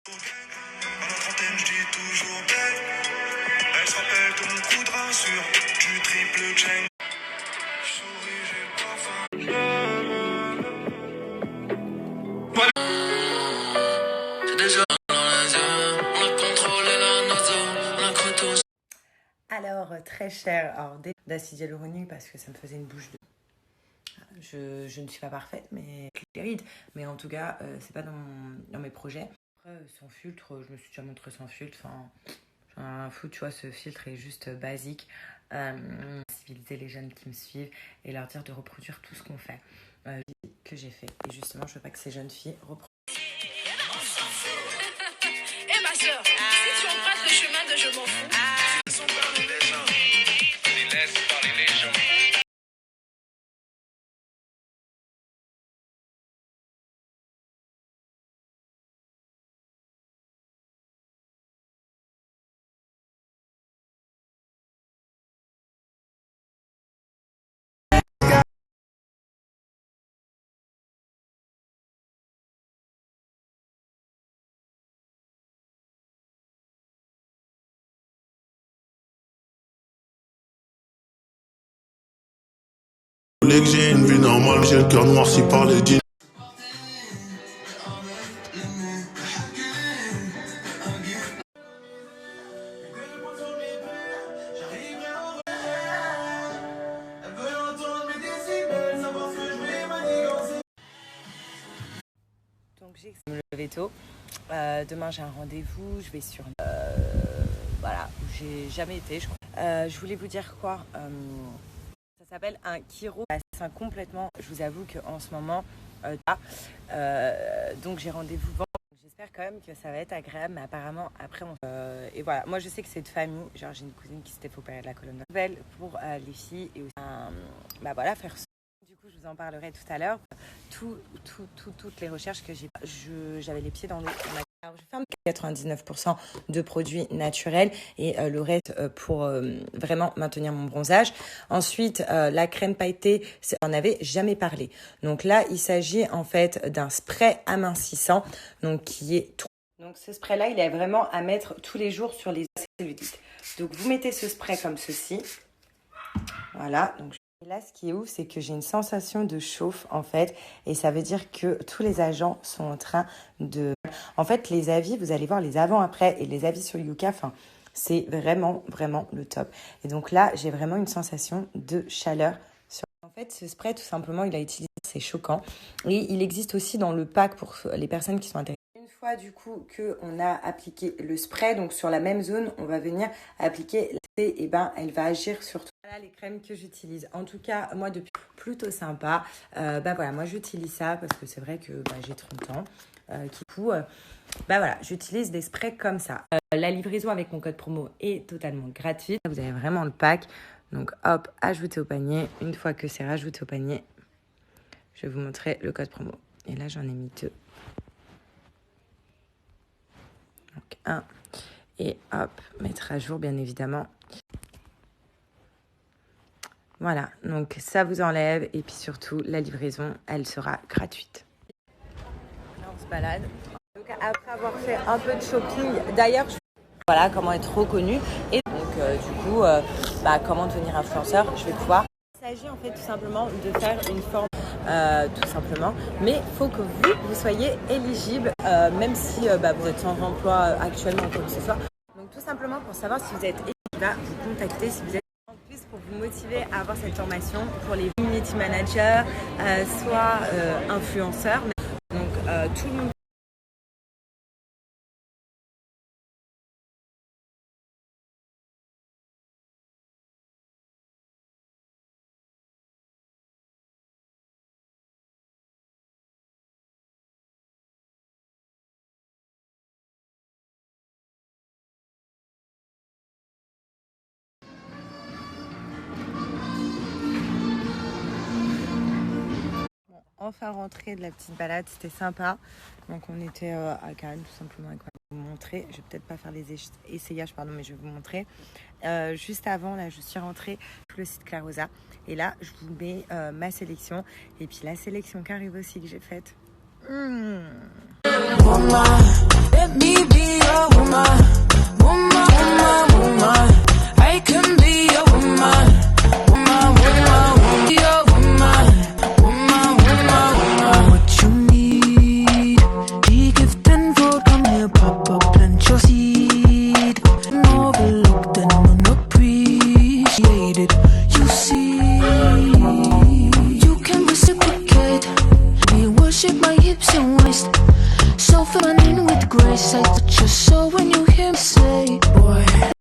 À la trentaine, je dis toujours belle. Elle se rappelle de mon coup de rein sur du triple chain. Je souris, j'ai le parfum. C'est déjà dans les yeux. On a contrôlé la nausée. On a cru tout. Alors, très cher, alors d'acide hyaluronique parce que ça me faisait une bouche de... Je ne suis pas parfaite, mais mais en tout cas, c'est pas dans mes projets. Après, sans filtre, je me suis déjà montré sans filtre. Enfin, j'en ai rien à foutre, tu vois, ce filtre est juste basique. Sensibiliser les jeunes qui me suivent et leur dire de reproduire tout ce qu'on fait, que j'ai fait. Et justement, je veux pas que ces jeunes filles reproduisent. Et ma soeur, si tu empruntes le chemin de je m'en fous. Laissons parler les gens. Laisse parler les gens. Dès que j'ai une vie normale, j'ai le cœur noirci par les jeans. Donc j'ai me lever tôt. Demain j'ai un rendez-vous, je vais sur voilà, où j'ai jamais été, je crois. Je voulais vous dire quoi, ça s'appelle un chiro complètement. Je vous avoue qu'en ce moment, donc j'ai rendez-vous vendredi. J'espère quand même que ça va être agréable, mais apparemment après et voilà, moi je sais que c'est de famille, genre j'ai une cousine qui s'était fait opérer de la colonne vertébrale pour les filles et aussi bah voilà, faire ça. Du coup je vous en parlerai tout à l'heure. Toutes les recherches que j'avais les pieds dans l'eau. Alors, je ferme 99% de produits naturels et le reste pour vraiment maintenir mon bronzage. Ensuite, la crème pailletée, on n'avait jamais parlé. Donc là, il s'agit en fait d'un spray amincissant, donc qui est... Donc ce spray-là, il est vraiment à mettre tous les jours sur les cellulites. Donc vous mettez ce spray comme ceci. Voilà, donc... Et là, ce qui est ouf, c'est que j'ai une sensation de chauffe, en fait, et ça veut dire que tous les agents sont en train de... En fait, les avis, vous allez voir les avant-après et les avis sur Yuka, enfin, c'est vraiment, vraiment le top. Et donc là, j'ai vraiment une sensation de chaleur. En fait, ce spray, tout simplement, il a utilisé, c'est choquant. Et il existe aussi dans le pack pour les personnes qui sont intéressées. Une fois, du coup, qu'on a appliqué le spray, donc sur la même zone, on va venir appliquer la et ben, elle va agir sur tout. Voilà les crèmes que j'utilise. En tout cas, moi, depuis plutôt sympa. Bah voilà, moi, j'utilise ça parce que c'est vrai que j'ai 30 ans. Bah voilà, j'utilise des sprays comme ça. La livraison avec mon code promo est totalement gratuite. Vous avez vraiment le pack. Donc, hop, ajouter au panier. Une fois que c'est rajouté au panier, je vais vous montrer le code promo. Et là, j'en ai mis 2. Donc, 1. Et hop, mettre à jour, bien évidemment. Voilà, donc ça vous enlève. Et puis surtout, la livraison, elle sera gratuite. Là, on se balade. Donc, après avoir fait un peu de shopping, d'ailleurs, voilà comment être reconnu. Et donc, du coup, comment devenir influenceur, je vais pouvoir. Il s'agit en fait tout simplement de faire une forme, tout simplement. Mais il faut que vous soyez éligible, même si vous êtes sans emploi actuellement ou quoi que ce soit. Donc, tout simplement pour savoir si vous êtes éligible, vous contacter si vous êtes. En plus, pour vous motiver à avoir cette formation pour les community managers, soit influenceurs. Donc, tout le monde. Enfin rentré de la petite balade, c'était sympa. Donc on était à Cannes tout simplement avec vous montrer. Je vais peut-être pas faire les essayages, pardon, mais je vais vous montrer. Juste avant, là, je suis rentrée sur le site Clarosa. Et là, je vous mets ma sélection. Et puis la sélection qui arrive aussi que j'ai faite. feminine with grace. I touch your soul when you hear me say, boy.